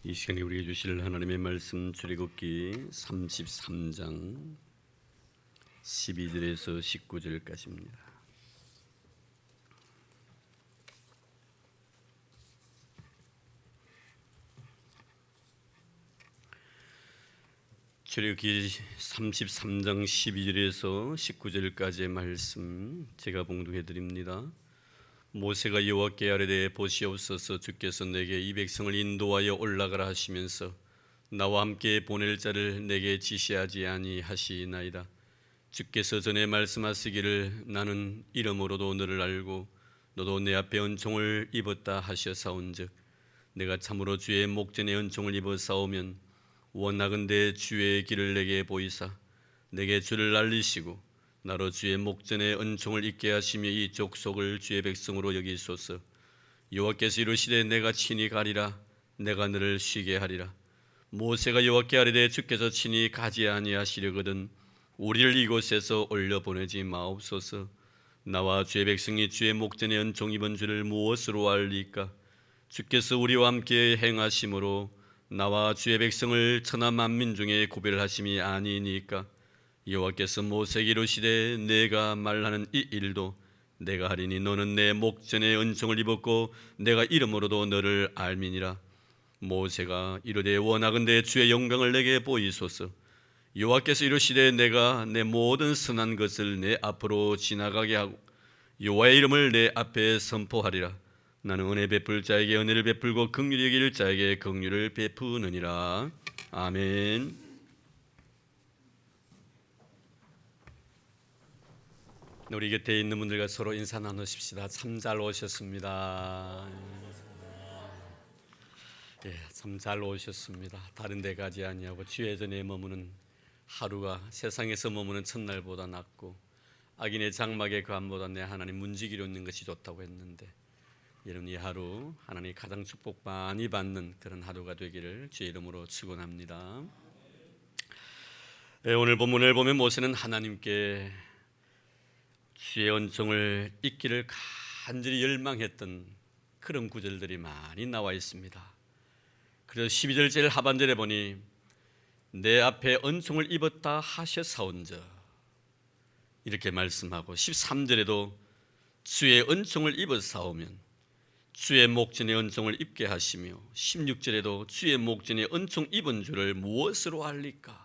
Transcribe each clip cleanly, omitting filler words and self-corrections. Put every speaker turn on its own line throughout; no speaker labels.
이 시간에 우리에게 주실 하나님의 말씀 출애굽기 33장 12절에서 19절까지입니다. 출애굽기 33장 12절에서 19절까지의 말씀 제가 봉독해 드립니다. 모세가 여호와께 아뢰되 보시옵소서, 주께서 내게 이 백성을 인도하여 올라가라 하시면서 나와 함께 보낼 자를 내게 지시하지 아니하시나이다. 주께서 전에 말씀하시기를 나는 이름으로도 너를 알고 너도 내 앞에 은총을 입었다 하셨사온즉 내가 참으로 주의 목전에 은총을 입어 싸우면 원하건대 주의 길을 내게 보이사 내게 주를 알리시고 나로 주의 목전에 은총을 입게 하시며 이 족속을 주의 백성으로 여기소서. 여호와께서 이르시되 내가 친히 가리라. 내가 너를 쉬게 하리라. 모세가 여호와께 아뢰되 주께서 친히 가지 아니하시려거든 우리를 이곳에서 올려보내지 마옵소서. 나와 주의 백성이 주의 목전에 은총 입은 줄을 무엇으로 알리까? 주께서 우리와 함께 행하심으로 나와 주의 백성을 천하 만민 중에 구별하심이 아니니까. 여호와께서 모세에게 이르시되 내가 말하는 이 일도 내가 하리니 너는 내 목전에 은총을 입었고 내가 이름으로도 너를 알미니라. 모세가 이르되 원하건대 주의 영광을 내게 보이소서. 여호와께서 이르시되 내가 내 모든 선한 것을 내 앞으로 지나가게 하고 여호와의 이름을 내 앞에 선포하리라. 나는 은혜 베풀 자에게 은혜를 베풀고 긍휼히 여길 자에게 긍휼을 베푸느니라. 아멘. 우리 곁에 있는 분들과 서로 인사 나누십시다. 참 잘 오셨습니다. 참 잘 오셨습니다. 다른 데 가지 아니하고 주의 전에 머무는 하루가 세상에서 머무는 첫날보다 낫고 악인의 장막의 관보다 내 하나님 문지기로 있는 것이 좋다고 했는데 여러분 이 하루 하나님 가장 축복 많이 받는 그런 하루가 되기를 주의 이름으로 축원합니다. 오늘 본문을 보면 모세는 하나님께 주의 은총을 잊기를 간절히 열망했던 그런 구절들이 많이 나와 있습니다. 그래서 12절 제일 하반절에 보니 내 앞에 은총을 입었다 하셨사온즉 이렇게 말씀하고 13절에도 주의 은총을 입었사오면 주의 목전에 은총을 입게 하시며 16절에도 주의 목전에 은총 입은 줄을 무엇으로 알리까?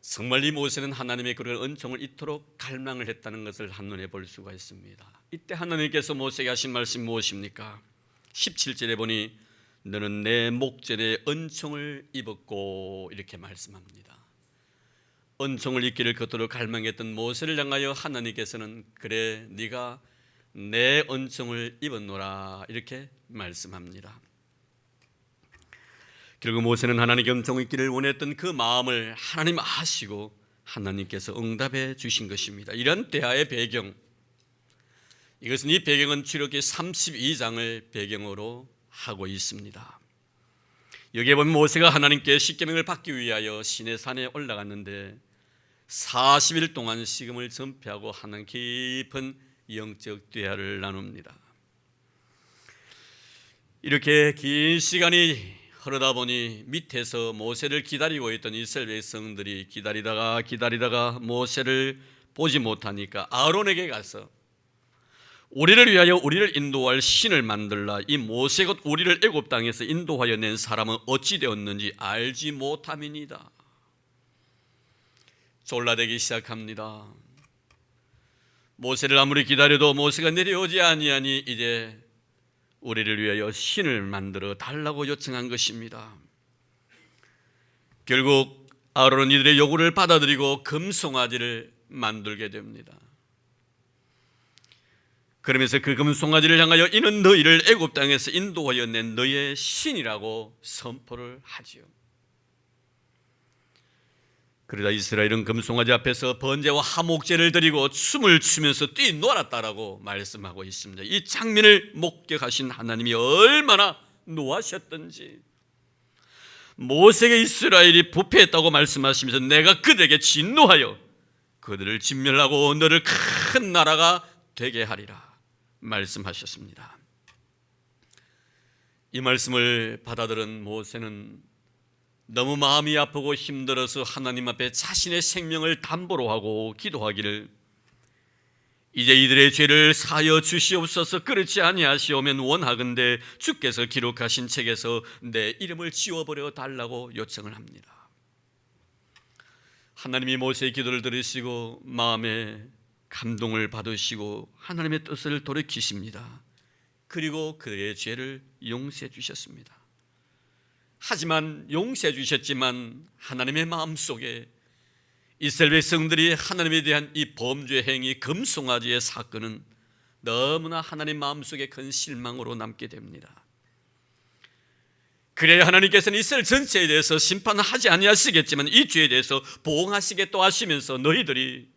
정말 이 모세는 하나님의 그런 은총을 이토록 갈망을 했다는 것을 한눈에 볼 수가 있습니다. 이때 하나님께서 모세에게 하신 말씀이 무엇입니까? 17절에 보니 너는 내 목전에 은총을 입었고 이렇게 말씀합니다. 은총을 입기를 그토록 갈망했던 모세를 향하여 하나님께서는 그래 네가 내 은총을 입었노라 이렇게 말씀합니다. 결국 모세는 하나님께 은총을 입기를 원했던 그 마음을 하나님 아시고 하나님께서 응답해 주신 것입니다. 이런 대화의 배경, 이것은 이 배경은 출애굽기 32장을 배경으로 하고 있습니다. 여기에 보면 모세가 하나님께 십계명을 받기 위하여 시내산에 올라갔는데 40일 동안 식음을 전폐하고 하는 깊은 영적 대화를 나눕니다. 이렇게 긴 시간이 흐르다 보니 밑에서 모세를 기다리고 있던 이스라엘 백성들이 기다리다가 모세를 보지 못하니까 아론에게 가서 우리를 위하여 우리를 인도할 신을 만들라. 이 모세가 우리를 애굽 땅에서 인도하여 낸 사람은 어찌 되었는지 알지 못함이니이다. 졸라대기 시작합니다. 모세를 아무리 기다려도 모세가 내려오지 아니하니 이제 우리를 위하여 신을 만들어 달라고 요청한 것입니다. 결국 아론은 이들의 요구를 받아들이고 금송아지를 만들게 됩니다. 그러면서 그 금송아지를 향하여 이는 너희를 애굽 땅에서 인도하여 낸 너희의 신이라고 선포를 하지요. 그러다 이스라엘은 금송아지 앞에서 번제와 화목제를 드리고 춤을 추면서 뛰놀았다라고 말씀하고 있습니다. 이 장면을 목격하신 하나님이 얼마나 노하셨던지, 모세에게 이스라엘이 부패했다고 말씀하시면서 내가 그들에게 진노하여 그들을 진멸하고 너를 큰 나라가 되게 하리라 말씀하셨습니다. 이 말씀을 받아들은 모세는 너무 마음이 아프고 힘들어서 하나님 앞에 자신의 생명을 담보로 하고 기도하기를, 이제 이들의 죄를 사하여 주시옵소서. 그렇지 아니하시오면 원하건대 주께서 기록하신 책에서 내 이름을 지워버려 달라고 요청을 합니다. 하나님이 모세의 기도를 들으시고 마음에 감동을 받으시고 하나님의 뜻을 돌이키십니다. 그리고 그의 죄를 용서해 주셨습니다. 하지만 용서해 주셨지만 하나님의 마음속에 이스라엘 백성들이 하나님에 대한 이 범죄 행위, 금송아지의 사건은 너무나 하나님 마음속에 큰 실망으로 남게 됩니다. 그래야 하나님께서는 이스라엘 전체에 대해서 심판하지 아니하시겠지만 이 죄에 대해서 보응하시겠다 하시면서 너희들이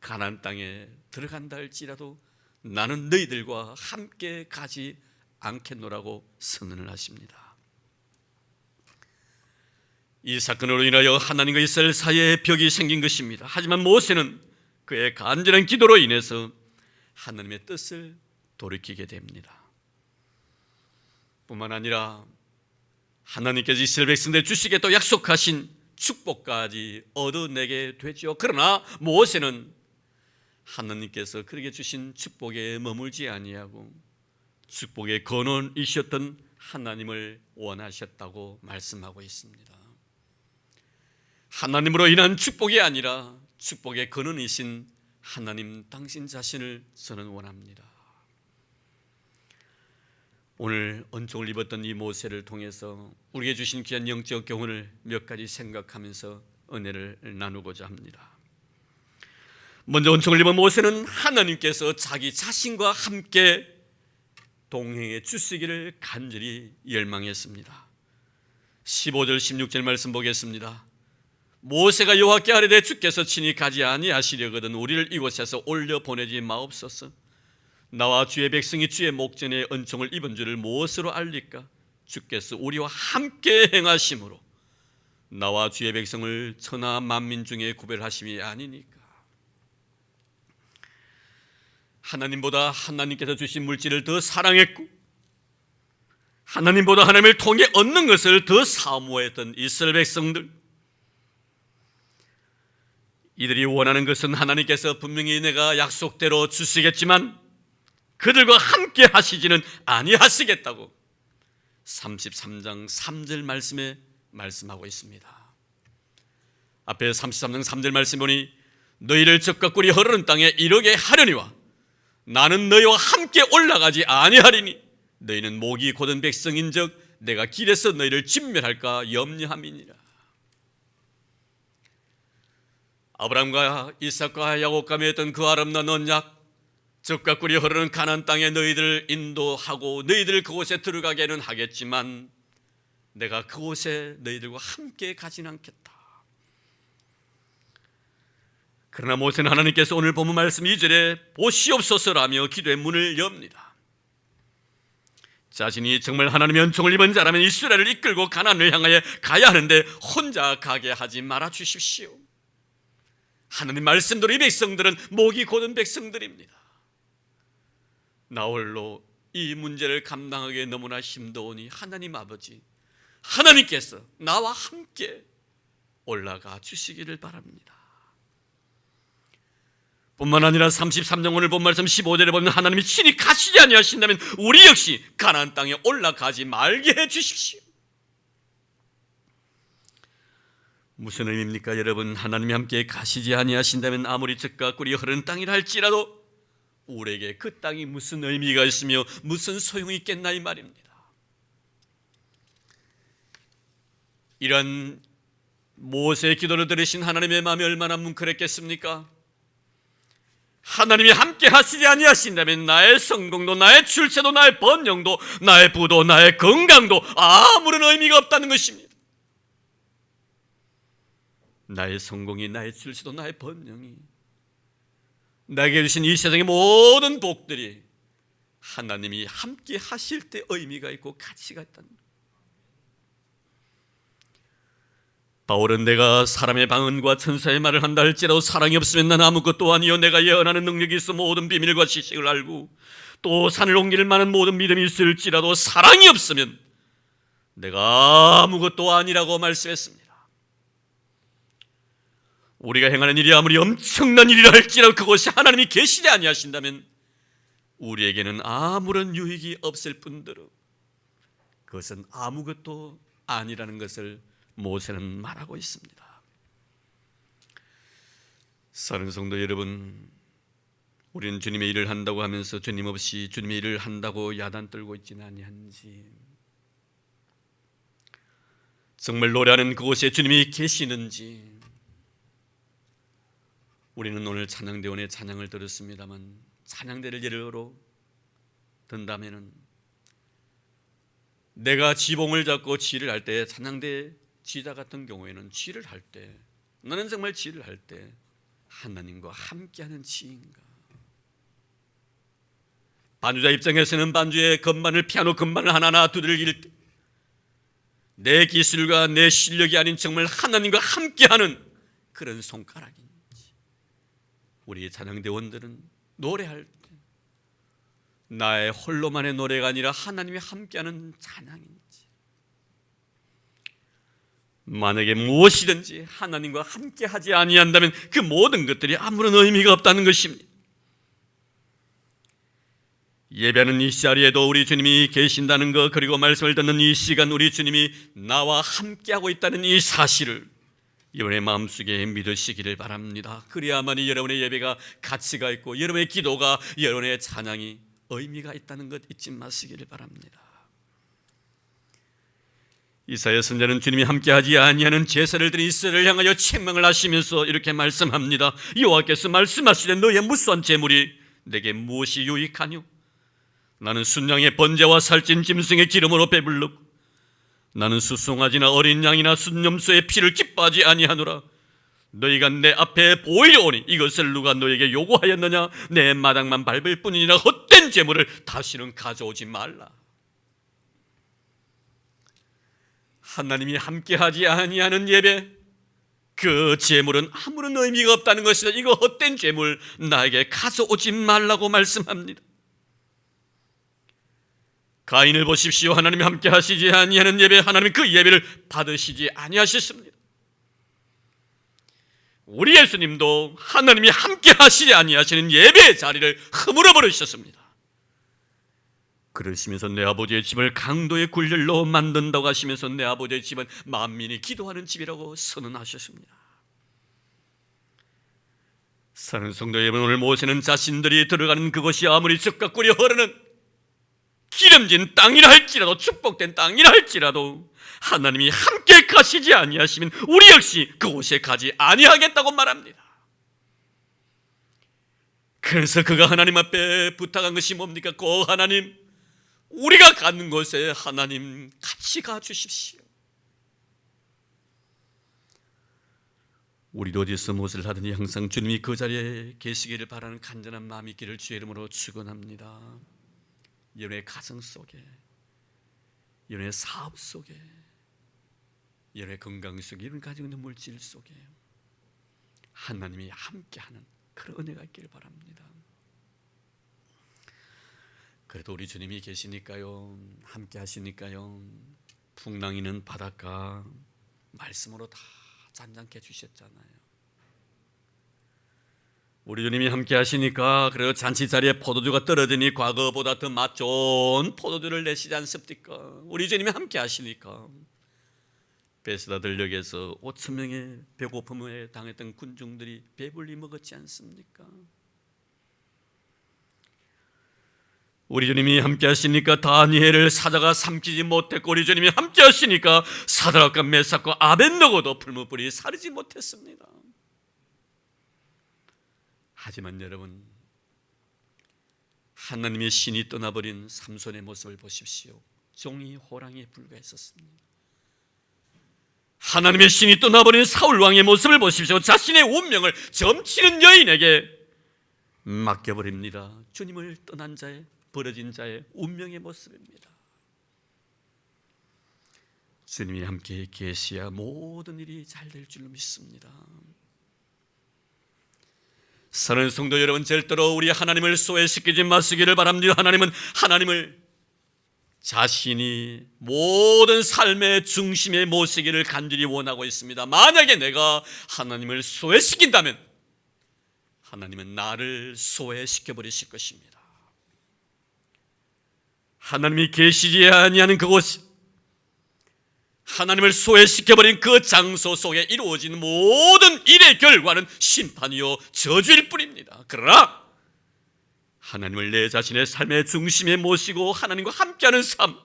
가나안 땅에 들어간다 할지라도 나는 너희들과 함께 가지 않겠노라고 선언을 하십니다. 이 사건으로 인하여 하나님과 이스라엘 사이에 벽이 생긴 것입니다. 하지만 모세는 그의 간절한 기도로 인해서 하나님의 뜻을 돌이키게 됩니다. 뿐만 아니라 하나님께서 이스라엘 백성들에 주시겠다고 약속하신 축복까지 얻어내게 되죠. 그러나 모세는 하나님께서 그에게 주신 축복에 머물지 아니하고 축복의 근원이셨던 하나님을 원하셨다고 말씀하고 있습니다. 하나님으로 인한 축복이 아니라 축복의 근원이신 하나님 당신 자신을 저는 원합니다. 오늘恩총을 입었던 이 모세를 통해서 우리에게 주신 귀한 영적 교훈을 몇 가지 생각하면서 은혜를 나누고자 합니다. 먼저恩총을 입은 모세는 하나님께서 자기 자신과 함께 동행해 주시기를 간절히 열망했습니다. 15절 16절 말씀 보겠습니다. 모세가 여호와께 아뢰되 주께서 친히 가지 아니하시려거든 우리를 이곳에서 올려 보내지 마옵소서. 나와 주의 백성이 주의 목전에恩총을 입은 줄을 무엇으로 알리까? 주께서 우리와 함께 행하심으로 나와 주의 백성을 천하 만민 중에 구별하심이 아니니까. 하나님보다 하나님께서 주신 물질을 더 사랑했고 하나님보다 하나님을 통해 얻는 것을 더 사모했던 이스라엘 백성들, 이들이 원하는 것은 하나님께서 분명히 내가 약속대로 주시겠지만 그들과 함께 하시지는 아니하시겠다고 33장 3절 말씀에 말씀하고 있습니다. 앞에 33장 3절 말씀 보니 너희를 적과 꿀이 흐르는 땅에 이르게 하려니와 나는 너희와 함께 올라가지 아니하리니 너희는 목이 곧은 백성인즉 내가 길에서 너희를 진멸할까 염려함이니라. 아브라함과 이삭과 야곱과 맺었던 그 아름다운 언약, 적과 꿀이 흐르는 가나안 땅에 너희들을 인도하고 너희들 그곳에 들어가게는 하겠지만 내가 그곳에 너희들과 함께 가진 않겠다. 그러나 모세는 하나님께서 오늘 본문 말씀 2절에 보시옵소서라며 기도의 문을 엽니다. 자신이 정말 하나님의恩총을 입은 자라면 이스라엘을 이끌고 가나안을 향하여 가야 하는데 혼자 가게 하지 말아 주십시오. 하나님 말씀대로 이 백성들은 목이 곧은 백성들입니다. 나 홀로 이 문제를 감당하기에 너무나 힘드오니 하나님 아버지, 하나님께서 나와 함께 올라가 주시기를 바랍니다. 뿐만 아니라 33장 오늘 본 말씀 15절에 보면 하나님이 친히 가시지 아니하신다면 우리 역시 가나안 땅에 올라가지 말게 해 주십시오. 무슨 의미입니까 여러분? 하나님이 함께 가시지 아니하신다면 아무리 적과 꿀이 흐르는 땅이라 할지라도 우리에게 그 땅이 무슨 의미가 있으며 무슨 소용이 있겠나 이 말입니다. 이런 모세의 기도를 들으신 하나님의 마음이 얼마나 뭉클했겠습니까? 하나님이 함께 하시지 아니하신다면 나의 성공도 나의 출세도 나의 번영도 나의 부도 나의 건강도 아무런 의미가 없다는 것입니다. 나의 성공이 나의 출세도 나의 번영이 나에게 주신 이 세상의 모든 복들이 하나님이 함께 하실 때 의미가 있고 가치가 있다는 것. 바울은 내가 사람의 방언과 천사의 말을 한다 할지라도 사랑이 없으면 나는 아무것도 아니요 내가 예언하는 능력이 있어 모든 비밀과 지식을 알고 또 산을 옮길 만한 모든 믿음이 있을지라도 사랑이 없으면 내가 아무것도 아니라고 말씀했습니다. 우리가 행하는 일이 아무리 엄청난 일이라 할지라도 그것이 하나님이 계시지 아니하신다면 우리에게는 아무런 유익이 없을 뿐더러 그것은 아무것도 아니라는 것을 모세는 말하고 있습니다. 사랑하는 성도 여러분, 우리는 주님의 일을 한다고 하면서 주님 없이 주님의 일을 한다고 야단 떨고 있지는 아니한지, 정말 노래하는 그곳에 주님이 계시는지. 우리는 오늘 찬양대원의 찬양을 들었습니다만 찬양대를 예로 든다면은 내가 지봉을 잡고 지휘를 할 때, 찬양대 지휘자 같은 경우에는 지휘를 할 때, 나는 정말 지휘를 할 때 하나님과 함께하는 지인가? 반주자 입장에서는 반주의 건반을, 피아노 건반을 하나하나 두들길 때 내 기술과 내 실력이 아닌 정말 하나님과 함께하는 그런 손가락인지, 우리 찬양대원들은 노래할 때 나의 홀로만의 노래가 아니라 하나님이 함께하는 찬양인지, 만약에 무엇이든지 하나님과 함께하지 아니한다면 그 모든 것들이 아무런 의미가 없다는 것입니다. 예배하는 이 자리에도 우리 주님이 계신다는 것, 그리고 말씀을 듣는 이 시간 우리 주님이 나와 함께하고 있다는 이 사실을 여러분의 마음속에 믿으시기를 바랍니다. 그래야만이 여러분의 예배가 가치가 있고 여러분의 기도가, 여러분의 찬양이 의미가 있다는 것 잊지 마시기를 바랍니다. 이사야 선지자는 주님이 함께하지 아니하는 제사를 드린 이스라엘을 향하여 책망을 하시면서 이렇게 말씀합니다. 여호와께서 말씀하시되 너의 무수한 재물이 내게 무엇이 유익하뇨? 나는 순양의 번제와 살찐 짐승의 기름으로 배불렀고 나는 수송아지나 어린 양이나 순염소의 피를 기뻐하지 아니하노라. 너희가 내 앞에 보이려오니 이것을 누가 너에게 요구하였느냐? 내 마당만 밟을 뿐이니라. 헛된 재물을 다시는 가져오지 말라. 하나님이 함께하지 아니하는 예배, 그 재물은 아무런 의미가 없다는 것이다. 이거 헛된 재물 나에게 가져오지 말라고 말씀합니다. 가인을 보십시오. 하나님이 함께 하시지 아니하는 예배, 하나님이 그 예배를 받으시지 아니하셨습니다. 우리 예수님도 하나님이 함께 하시지 아니하시는 예배의 자리를 허물어 버리셨습니다. 그러시면서 내 아버지의 집을 강도의 굴렬로 만든다고 하시면서 내 아버지의 집은 만민이 기도하는 집이라고 선언하셨습니다. 사랑하는 성도 여러분, 오늘 모세는 자신들이 들어가는 그것이 아무리 적과 꿀이 흐르는 기름진 땅이라 할지라도, 축복된 땅이라 할지라도 하나님이 함께 가시지 아니하시면 우리 역시 그곳에 가지 아니하겠다고 말합니다. 그래서 그가 하나님 앞에 부탁한 것이 뭡니까? 꼭 하나님, 우리가 가는 곳에 하나님 같이 가주십시오. 우리도 어디서 무엇을 하든지 항상 주님이 그 자리에 계시기를 바라는 간절한 마음이 있기를 주의 이름으로 축원합니다. 여러분의 가정 속에, 여러분의 사업 속에, 여러분의 건강 속에, 여러분 가지고 있는 물질 속에 하나님이 함께하는 그런 은혜가 있기를 바랍니다. 그래도 우리 주님이 계시니까요, 함께 하시니까요, 풍랑이는 바닷가 말씀으로 다 잔잔케 해주셨잖아요. 우리 주님이 함께 하시니까 그래도 잔치 자리에 포도주가 떨어지니 과거보다 더 맛 좋은 포도주를 내시지 않습니까? 우리 주님이 함께 하시니까 베스다 들녘에서 5,000명의 배고픔에 당했던 군중들이 배불리 먹었지 않습니까? 우리 주님이 함께 하시니까 다니엘을 사자가 삼키지 못했고, 우리 주님이 함께 하시니까 사드락과 메삭과 아벳느고도 풀무불이 사르지 못했습니다. 하지만 여러분, 하나님의 신이 떠나버린 삼손의 모습을 보십시오. 종이 호랑이에 불과했었습니다. 하나님의 신이 떠나버린 사울 왕의 모습을 보십시오. 자신의 운명을 점치는 여인에게 맡겨버립니다. 주님을 떠난 자의, 버려진 자의 운명의 모습입니다. 주님이 함께 계시야 모든 일이 잘 될 줄로 믿습니다. 사랑하는 성도 여러분, 절대로 우리 하나님을 소외시키지 마시기를 바랍니다. 하나님은 하나님을 자신이 모든 삶의 중심에 모시기를 간절히 원하고 있습니다. 만약에 내가 하나님을 소외시킨다면 하나님은 나를 소외시켜 버리실 것입니다. 하나님이 계시지 아니하는 그곳, 하나님을 소외시켜버린 그 장소 속에 이루어진 모든 일의 결과는 심판이요 저주일 뿐입니다. 그러나 하나님을 내 자신의 삶의 중심에 모시고 하나님과 함께하는 삶,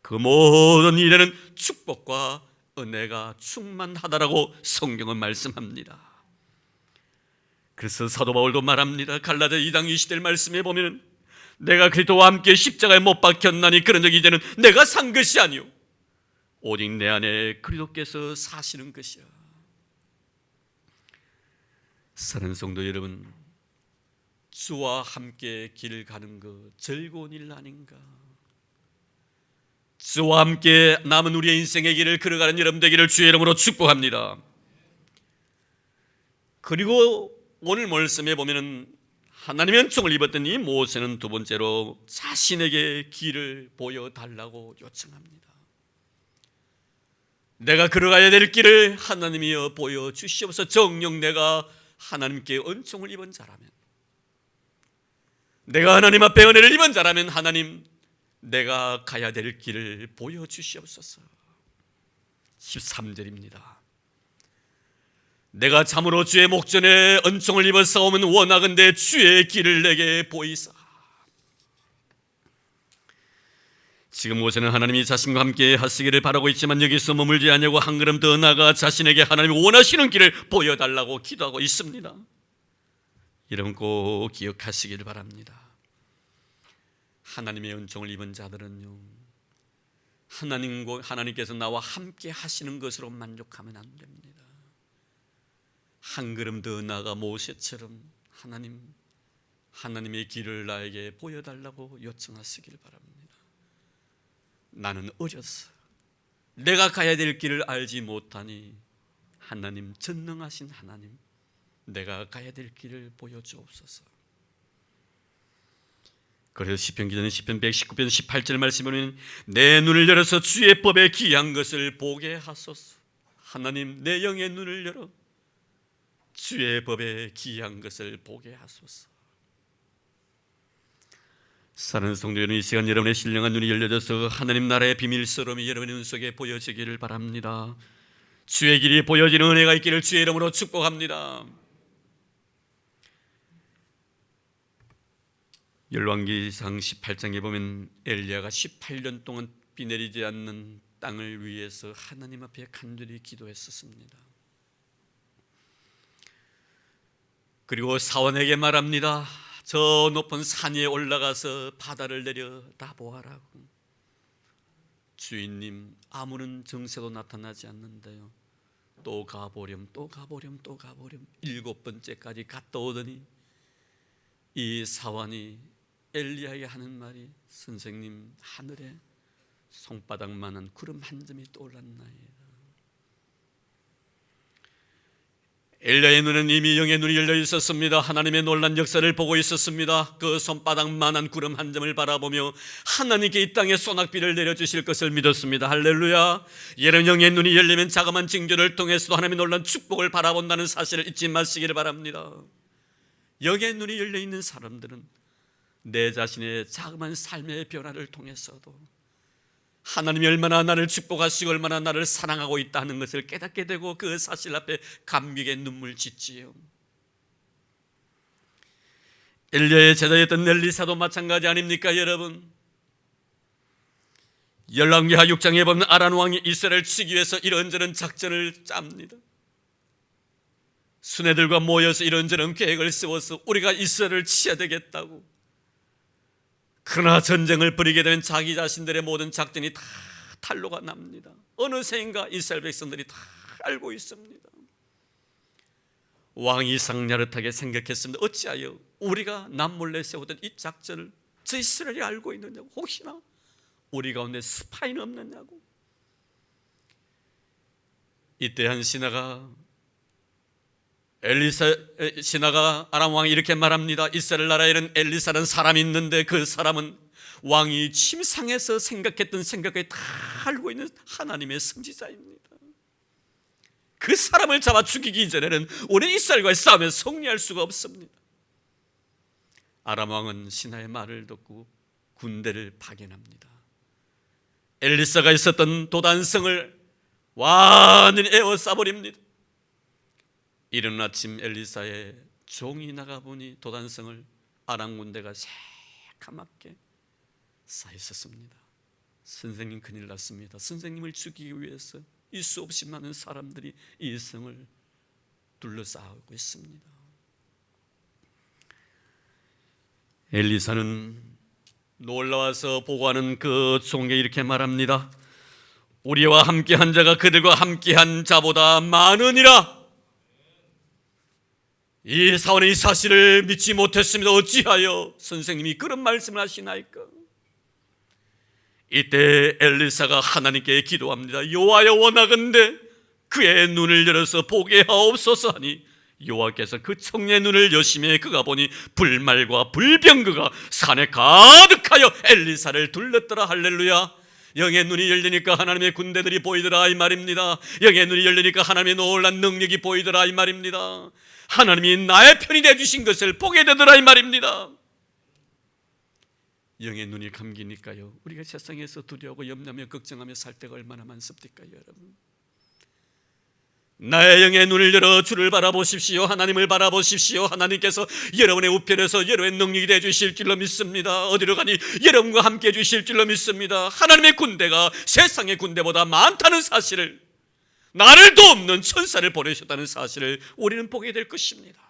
그 모든 일에는 축복과 은혜가 충만하다라고 성경은 말씀합니다. 그래서 사도 바울도 말합니다. 갈라디아 2장 20절 말씀에 보면 내가 그리스도와 함께 십자가에 못 박혔나니 그런 적 이제는 내가 산 것이 아니요 오직 내 안에 그리스도께서 사시는 것이야. 사랑하는 성도 여러분, 주와 함께 길 가는 것 즐거운 일 아닌가? 주와 함께 남은 우리의 인생의 길을 걸어가는 여러분 되기를 주의 이름으로 축복합니다. 그리고 오늘 말씀에 보면은 하나님의 은총을 입었던 이 모세는 두 번째로 자신에게 길을 보여달라고 요청합니다. 내가 걸어가야 될 길을 하나님이여 보여주시옵소서. 정녕 내가 하나님께 은총을 입은 자라면, 내가 하나님 앞에 은혜를 입은 자라면 하나님 내가 가야 될 길을 보여주시옵소서. 13절입니다. 내가 참으로 주의 목전에 은총을 입어 싸우면 원하건대 주의 길을 내게 보이사. 지금 모세는 하나님이 자신과 함께 하시기를 바라고 있지만 여기서 머물지 않냐고 한 걸음 더 나아가 자신에게 하나님이 원하시는 길을 보여달라고 기도하고 있습니다. 여러분 꼭 기억하시기를 바랍니다. 하나님의 은총을 입은 자들은요, 하나님께서 나와 함께 하시는 것으로 만족하면 안 됩니다. 한 걸음 더 나아가 모세처럼 하나님의 길을 나에게 보여달라고 요청하시길 바랍니다. 나는 어려서 내가 가야 될 길을 알지 못하니 하나님, 전능하신 하나님, 내가 가야 될 길을 보여주옵소서. 그래서 시편 기자는 시편 119편 18절 말씀에 보면 내 눈을 열어서 주의 법에 귀한 것을 보게 하소서. 하나님, 내 영의 눈을 열어 주의 법에 귀한 것을 보게 하소서. 사랑하는 성도 여러분, 이 시간 여러분의 신령한 눈이 열려져서 하나님 나라의 비밀스러움이 여러분의 눈 속에 보여지기를 바랍니다. 주의 길이 보여지는 은혜가 있기를 주의 이름으로 축복합니다. 열왕기상 18장에 보면 엘리야가 18년 동안 비 내리지 않는 땅을 위해서 하나님 앞에 간절히 기도했었습니다. 그리고 사원에게 말합니다. 저 높은 산 위에 올라가서 바다를 내려다보아라고. 주인님, 아무런 정세도 나타나지 않는데요, 또 가보렴 7번째까지 갔다 오더니 이 사원이 엘리야에게 하는 말이, 선생님, 하늘에 손바닥만한 구름 한 점이 떠올랐나이다. 엘리야의 눈은 이미 영의 눈이 열려 있었습니다. 하나님의 놀란 역사를 보고 있었습니다. 그 손바닥만한 구름 한 점을 바라보며 하나님께 이 땅에 소낙비를 내려주실 것을 믿었습니다. 할렐루야. 여러분, 영의 눈이 열리면 자그마한 징조를 통해서도 하나님의 놀란 축복을 바라본다는 사실을 잊지 마시기를 바랍니다. 영의 눈이 열려 있는 사람들은 내 자신의 자그마한 삶의 변화를 통해서도 하나님이 얼마나 나를 축복하시고 얼마나 나를 사랑하고 있다는 것을 깨닫게 되고 그 사실 앞에 감격의 눈물 짓지요. 엘리야의 제자였던 엘리사도 마찬가지 아닙니까 여러분? 열왕기하 6장에 보면 아란 왕이 이스라엘을 치기 위해서 이런저런 작전을 짭니다. 수뇌들과 모여서 이런저런 계획을 세워서 우리가 이스라엘을 치야 되겠다고. 그러나 전쟁을 벌이게 되면 자기 자신들의 모든 작전이 다 탄로가 납니다. 어느새인가 이스라엘 백성들이 다 알고 있습니다. 왕이 상냐릇하게 생각했습니다. 어찌하여 우리가 남몰래 세우던 이 작전을 저 이스라엘이 알고 있느냐고, 혹시나 우리 가운데 스파이는 없느냐고. 이때 한 신하가 엘리사 신하가 아람 왕이 이렇게 말합니다. 이스라엘 나라에는 엘리사라는 사람이 있는데 그 사람은 왕이 침상에서 생각했던 생각에 다 알고 있는 하나님의 선지자입니다. 그 사람을 잡아 죽이기 전에는 오늘 이스라엘과의 싸움에 승리할 수가 없습니다. 아람 왕은 신하의 말을 듣고 군대를 파견합니다. 엘리사가 있었던 도단성을 완전히 에워싸버립니다. 이른 아침 엘리사의 종이 나가보니 도단성을 아람 군대가 새까맣게 쌓여 있었습니다. 선생님 큰일 났습니다. 선생님을 죽이기 위해서 이 수없이 많은 사람들이 이 성을 둘러싸고 있습니다. 엘리사는 놀라워서 보고하는 그 종에게 이렇게 말합니다. 우리와 함께한 자가 그들과 함께한 자보다 많으니라. 이 사원은 이 사실을 믿지 못했습니다. 어찌하여 선생님이 그런 말씀을 하시나이까? 이때 엘리사가 하나님께 기도합니다. 여호와여 원하건대 그의 눈을 열어서 보게 하옵소서 하니 여호와께서 그 청년의 눈을 여심해 그가 보니 불말과 불병거가 산에 가득하여 엘리사를 둘렀더라. 할렐루야. 영의 눈이 열리니까 하나님의 군대들이 보이더라 이 말입니다. 영의 눈이 열리니까 하나님의 놀란 능력이 보이더라 이 말입니다. 하나님이 나의 편이 되어주신 것을 보게 되더라 이 말입니다. 영의 눈이 감기니까요, 우리가 세상에서 두려워하고 염려하며 걱정하며 살 때가 얼마나 많습니까 여러분? 나의 영의 눈을 열어 주를 바라보십시오. 하나님을 바라보십시오. 하나님께서 여러분의 우편에서 여러분의 능력이 되어주실 줄로 믿습니다. 어디로 가니 여러분과 함께 해주실 줄로 믿습니다. 하나님의 군대가 세상의 군대보다 많다는 사실을, 나를 돕는 천사를 보내셨다는 사실을 우리는 보게 될 것입니다.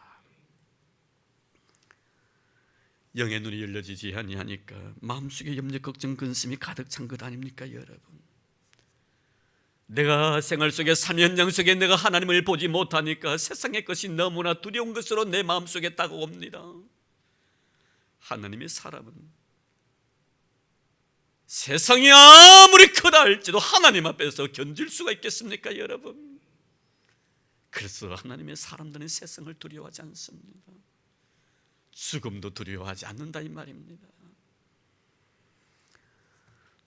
영의 눈이 열려지지 아니하니까 마음속에 염려, 걱정, 근심이 가득 찬 것 아닙니까 여러분? 내가 생활 속에 사면장 속에 내가 하나님을 보지 못하니까 세상의 것이 너무나 두려운 것으로 내 마음속에 다가옵니다. 하나님의 사람은 세상이 아무리 크다 할지도 하나님 앞에서 견딜 수가 있겠습니까 여러분? 그래서 하나님의 사람들은 세상을 두려워하지 않습니다. 죽음도 두려워하지 않는다 이 말입니다.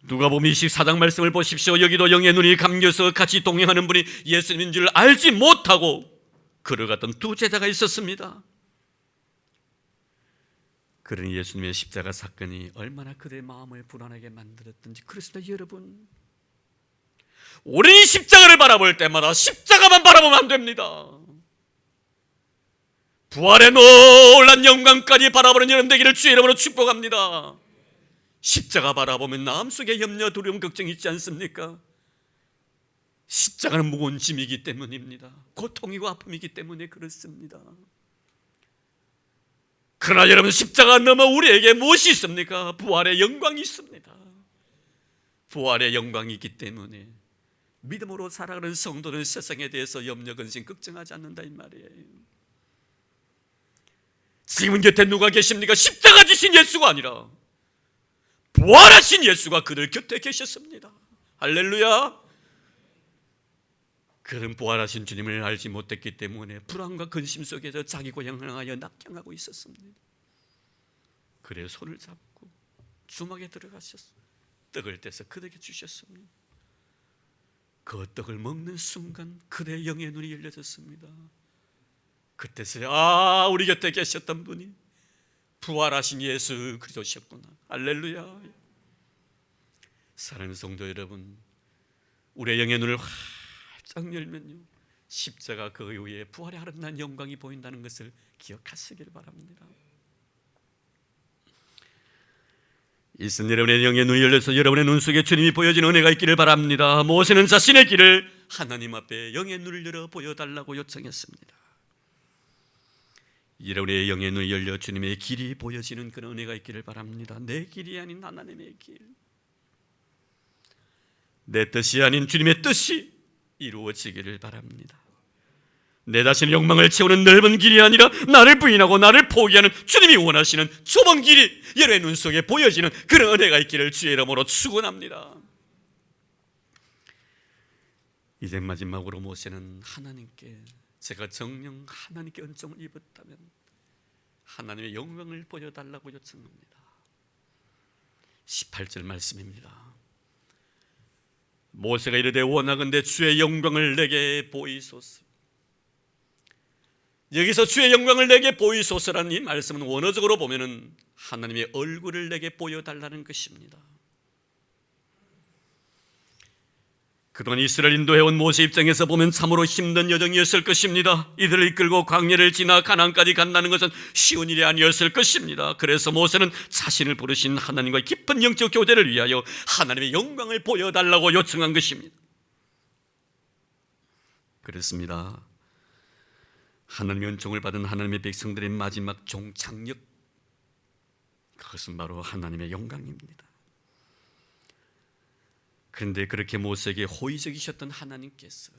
누가복음 24장 말씀을 보십시오. 여기도 영의 눈이 감겨서 같이 동행하는 분이 예수님인 줄 알지 못하고 걸어갔던 두 제자가 있었습니다. 그러니 예수님의 십자가 사건이 얼마나 그들의 마음을 불안하게 만들었던지. 그렇습니다 여러분, 우리는 십자가를 바라볼 때마다 십자가만 바라보면 안 됩니다. 부활의 놀란 영광까지 바라보는 여러분 되기를 주의 이름으로 축복합니다. 십자가 바라보면 마음속에 염려, 두려움, 걱정이 있지 않습니까? 십자가는 무거운 짐이기 때문입니다. 고통이고 아픔이기 때문에 그렇습니다. 그러나 여러분, 십자가 넘어 우리에게 무엇이 있습니까? 부활의 영광이 있습니다. 부활의 영광이 있기 때문에 믿음으로 살아가는 성도는 세상에 대해서 염려, 근심, 걱정하지 않는다 이 말이에요. 지금 곁에 누가 계십니까? 십자가 지신 예수가 아니라 부활하신 예수가 그들 곁에 계셨습니다. 할렐루야. 그런 부활하신 주님을 알지 못했기 때문에 불안과 근심 속에서 자기 고향을 향하여 낙향하고 있었습니다. 그래 손을 잡고 주막에 들어가셨어요. 떡을 떼서 그들에게 주셨습니다. 그 떡을 먹는 순간 그들의 영의 눈이 열려졌습니다. 그때서야 우리 곁에 계셨던 분이 부활하신 예수 그리스도셨구나. 할렐루야. 사랑하는 성도 여러분, 우리의 영의 눈을 활짝 열면요, 십자가 그 이후에 부활의 아름다운 영광이 보인다는 것을 기억하시길 바랍니다. 이슨 여러분의 영의 눈이 열려서 여러분의 눈 속에 주님이 보여지는 은혜가 있기를 바랍니다. 모세는 자신의 길을 하나님 앞에 영의 눈을 열어 보여달라고 요청했습니다. 여러분의 영의 눈이 열려 주님의 길이 보여지는 그런 은혜가 있기를 바랍니다. 내 길이 아닌 하나님의 길, 내 뜻이 아닌 주님의 뜻이 이루어지기를 바랍니다. 내 자신의 욕망을 채우는 넓은 길이 아니라 나를 부인하고 나를 포기하는 주님이 원하시는 좁은 길이 여러분의 눈 속에 보여지는 그런 은혜가 있기를 주의 이름으로 축원합니다. 이제 마지막으로 모세는 하나님께 제가 정녕 하나님께 은총을 입었다면 하나님의 영광을 보여달라고 요청합니다. 18절 말씀입니다. 모세가 이르되 원하건대 주의 영광을 내게 보이소서. 여기서 주의 영광을 내게 보이소서라는 이 말씀은 원어적으로 보면은 하나님의 얼굴을 내게 보여달라는 것입니다. 그동안 이스라엘 인도해온 모세 입장에서 보면 참으로 힘든 여정이었을 것입니다. 이들을 이끌고 광야를 지나 가나안까지 간다는 것은 쉬운 일이 아니었을 것입니다. 그래서 모세는 자신을 부르신 하나님과의 깊은 영적 교제를 위하여 하나님의 영광을 보여달라고 요청한 것입니다. 그렇습니다. 하나님의 은총을 받은 하나님의 백성들의 마지막 종착역, 그것은 바로 하나님의 영광입니다. 그런데 그렇게 모세에게 호의적이셨던 하나님께서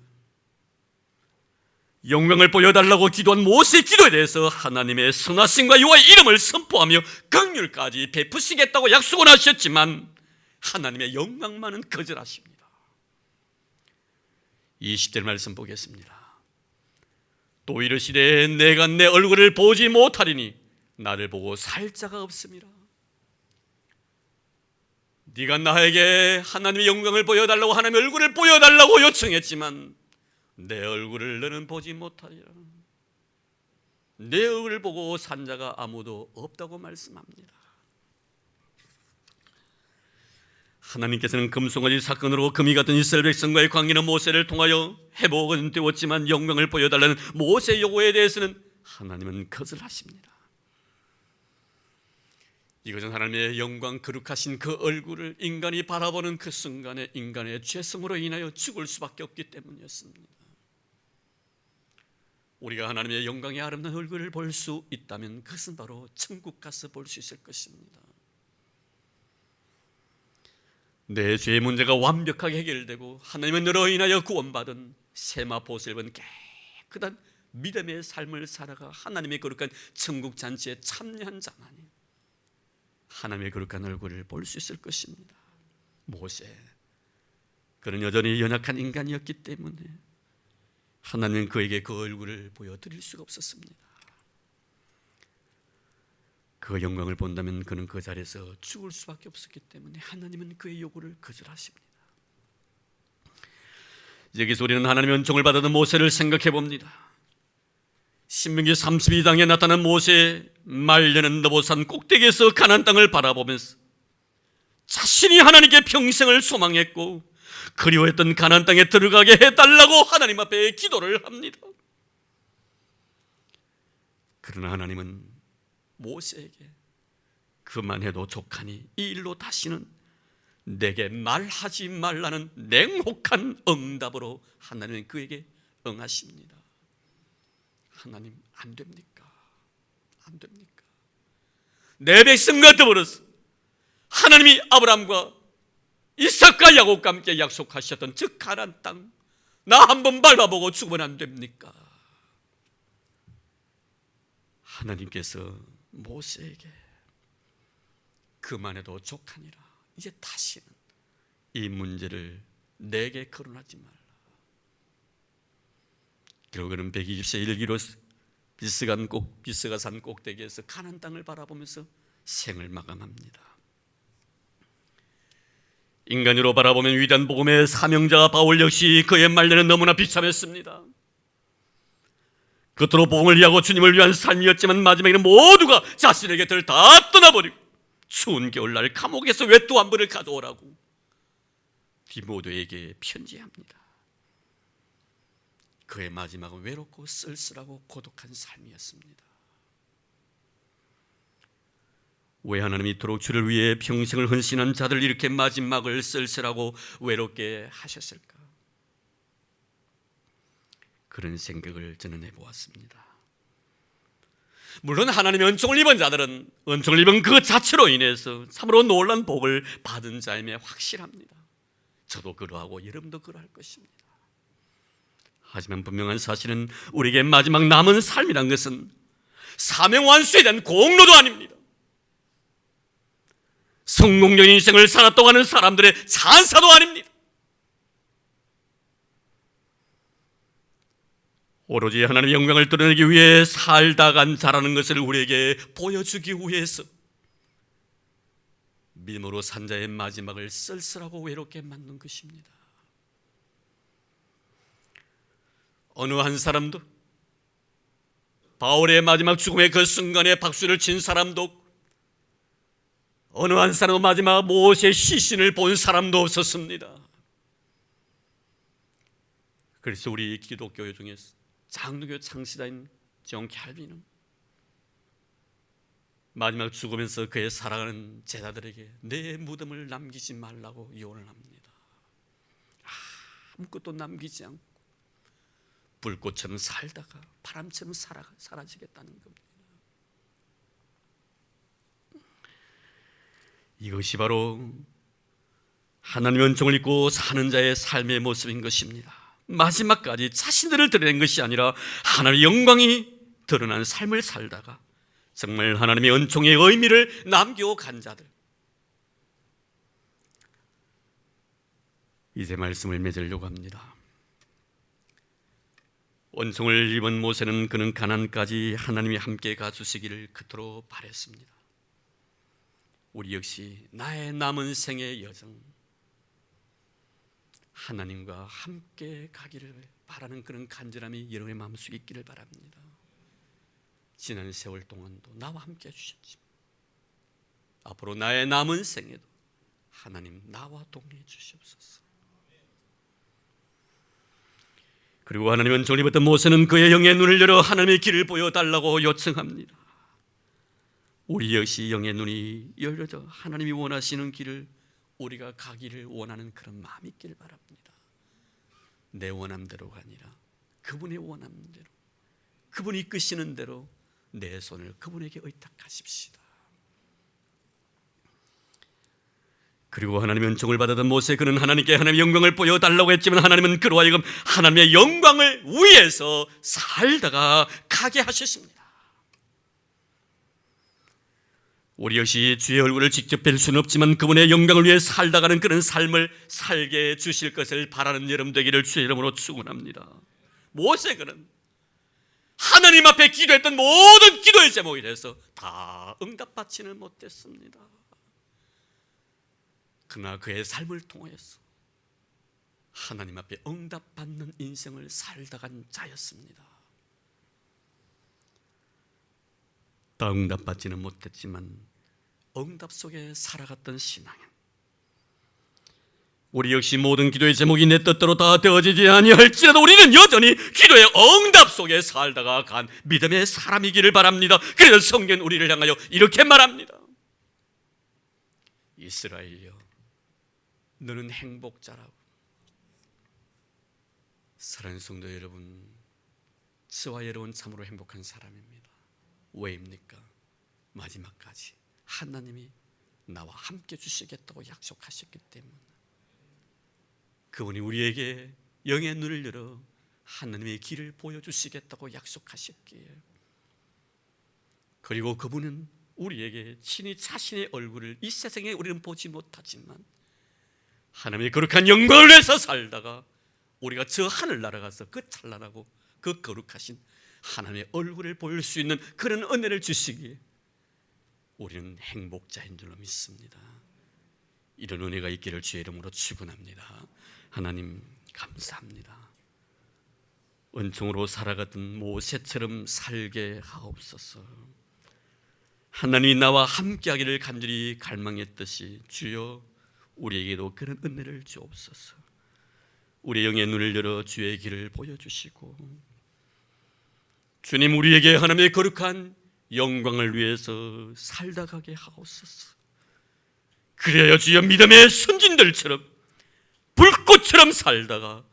영광을 보여달라고 기도한 모세의 기도에 대해서 하나님의 선하심과 여호와의 이름을 선포하며 긍휼까지 베푸시겠다고 약속을 하셨지만 하나님의 영광만은 거절하십니다. 20절 말씀 보겠습니다. 또 이르시되 내가 내 얼굴을 보지 못하리니 나를 보고 살 자가 없음이라. 네가 나에게 하나님의 영광을 보여달라고 하나님의 얼굴을 보여달라고 요청했지만 내 얼굴을 너는 보지 못하리라. 내 얼굴을 보고 산 자가 아무도 없다고 말씀합니다. 하나님께서는 금송아지 사건으로 금이 같은 이스라엘 백성과의 관계는 모세를 통하여 회복은 되었지만 영광을 보여달라는 모세의 요구에 대해서는 하나님은 거절하십니다. 이것은 하나님의 영광 거룩하신 그 얼굴을 인간이 바라보는 그 순간에 인간의 죄성으로 인하여 죽을 수밖에 없기 때문이었습니다. 우리가 하나님의 영광의 아름다운 얼굴을 볼 수 있다면 그것은 바로 천국 가서 볼 수 있을 것입니다. 내 죄의 문제가 완벽하게 해결되고 하나님의 너로 인하여 구원받은 세마포스를 입은 깨끗한 믿음의 삶을 살아가 하나님의 거룩한 천국 잔치에 참여한 자만이 하나님의 거룩한 얼굴을 볼 수 있을 것입니다. 모세, 그는 여전히 연약한 인간이었기 때문에 하나님은 그에게 그 얼굴을 보여드릴 수가 없었습니다. 그 영광을 본다면 그는 그 자리에서 죽을 수밖에 없었기 때문에 하나님은 그의 요구를 거절하십니다. 여기서 우리는 하나님의 은총을 받았던 모세를 생각해 봅니다. 신명기 32장에 나타난 모세, 말려는 너보산 꼭대기에서 가나안 땅을 바라보면서 자신이 하나님께 평생을 소망했고 그리워했던 가나안 땅에 들어가게 해달라고 하나님 앞에 기도를 합니다. 그러나 하나님은 모세에게 그만해도 족하니 이 일로 다시는 내게 말하지 말라는 냉혹한 응답으로 하나님은 그에게 응하십니다. 하나님, 안 됩니까? 안 됩니까? 내 백성과 더불어서 하나님이 아브라함과 이삭과 야곱과 함께 약속하셨던 즉 가나안 땅 나 한번 밟아보고 죽으면 안 됩니까? 하나님께서 모세에게 그만해도 족하니라. 이제 다시는 이 문제를 내게 거론하지 말라. 결국에는 120세 일기로 비스가산 꼭대기에서 가나안 땅을 바라보면서 생을 마감합니다. 인간으로 바라보면 위대한 복음의 사명자 바울 역시 그의 말년은 너무나 비참했습니다. 겉으로 복음을 위하고 주님을 위한 삶이었지만 마지막에는 모두가 자신의 곁을 다 떠나버리고 추운 겨울날 감옥에서 외투 한 벌을 가져오라고 디모데에게 편지합니다. 그의 마지막은 외롭고 쓸쓸하고 고독한 삶이었습니다. 왜 하나님이 이토록 주를 위해 평생을 헌신한 자들 이렇게 마지막을 쓸쓸하고 외롭게 하셨을까? 그런 생각을 저는 해보았습니다. 물론 하나님의 은총을 입은 자들은 은총을 입은 그 자체로 인해서 참으로 놀란 복을 받은 자임에 확실합니다. 저도 그러하고 여러분도 그러할 것입니다. 하지만 분명한 사실은 우리에게 마지막 남은 삶이란 것은 사명 완수에 대한 공로도 아닙니다. 성공적인 인생을 살았다고 하는 사람들의 찬사도 아닙니다. 오로지 하나님의 영광을 드러내기 위해 살다 간 자라는 것을 우리에게 보여주기 위해서 믿음으로 산 자의 마지막을 쓸쓸하고 외롭게 만든 것입니다. 어느 한 사람도, 바울의 마지막 죽음의 그 순간에 박수를 친 사람도, 어느 한 사람도 마지막 모세의 시신을 본 사람도 없었습니다. 그래서 우리 기독교 중에 장로교 창시자인 존 캘빈은 마지막 죽으면서 그의 사랑하는 제자들에게 내 무덤을 남기지 말라고 유언을 합니다. 아무것도 남기지 않고 불꽃처럼 살다가 바람처럼 사라지겠다는 겁니다. 이것이 바로 하나님의 은총을 입고 사는 자의 삶의 모습인 것입니다. 마지막까지 자신들을 드러낸 것이 아니라 하나님의 영광이 드러난 삶을 살다가 정말 하나님의 은총의 의미를 남기고 간 자들, 이제 말씀을 맺으려고 합니다. 은총을 입은 모세는 그는 가나안까지 하나님이 함께 가주시기를 그토록 바랬습니다. 우리 역시 나의 남은 생의 여정, 하나님과 함께 가기를 바라는 그런 간절함이 여러분의 마음속에 있기를 바랍니다. 지난 세월 동안도 나와 함께 해주셨지만 앞으로 나의 남은 생에도 하나님 나와 동행해 주시옵소서. 그리고 하나님은 은총을 입었던 모세는 그의 영의 눈을 열어 하나님의 길을 보여달라고 요청합니다. 우리 역시 영의 눈이 열려져 하나님이 원하시는 길을 우리가 가기를 원하는 그런 마음이 있기를 바랍니다. 내 원함대로가 아니라 그분의 원함대로, 그분이 이끄시는 대로 내 손을 그분에게 의탁하십시다. 그리고 하나님의 은총을 받았던 모세, 그는 하나님께 하나님의 영광을 보여달라고 했지만 하나님은 그로 하여금 하나님의 영광을 위해서 살다가 가게 하셨습니다. 우리 역시 주의 얼굴을 직접 뵐 수는 없지만 그분의 영광을 위해 살다가는 그런 삶을 살게 해 주실 것을 바라는 여러분 되기를 주의 이름으로 축원합니다. 모세 그는 하나님 앞에 기도했던 모든 기도의 제목에 대해서 다 응답받지는 못했습니다. 그러나 그의 삶을 통해서 하나님 앞에 응답받는 인생을 살다간 자였습니다. 다 응답받지는 못했지만 응답 속에 살아갔던 신앙인, 우리 역시 모든 기도의 제목이 내 뜻대로 다 되어지지 아니할지라도 우리는 여전히 기도의 응답 속에 살다가 간 믿음의 사람이기를 바랍니다. 그래서 성경은 우리를 향하여 이렇게 말합니다. 이스라엘이여, 너는 행복자라고. 사랑하는 성도 여러분, 저와 여러분 참으로 행복한 사람입니다. 왜입니까? 마지막까지 하나님이 나와 함께 주시겠다고 약속하셨기 때문에, 그분이 우리에게 영의 눈을 열어 하나님의 길을 보여주시겠다고 약속하셨기에, 그리고 그분은 우리에게 친히 자신의 얼굴을 이 세상에 우리는 보지 못하지만 하나님의 거룩한 영광을 위해서 살다가 우리가 저 하늘나라 가서 그 찬란하고 그 거룩하신 하나님의 얼굴을 보일 수 있는 그런 은혜를 주시기에 우리는 행복자인 줄로 믿습니다. 이런 은혜가 있기를 주의 이름으로 축원합니다. 하나님 감사합니다. 은총으로 살아가던 모세처럼 살게 하옵소서. 하나님이 나와 함께하기를 간절히 갈망했듯이 주여 우리에게도 그런 은혜를 주옵소서. 우리의 영의 눈을 열어 주의 길을 보여주시고, 주님 우리에게 하나님의 거룩한 영광을 위해서 살다가게 하옵소서. 그래야 주여 믿음의 선진들처럼 불꽃처럼 살다가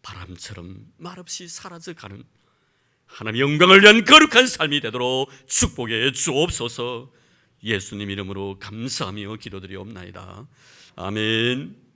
바람처럼 말없이 사라져가는 하나님의 영광을 위한 거룩한 삶이 되도록 축복해 주옵소서. 예수님 이름으로 감사하며 기도드리옵나이다. 아멘.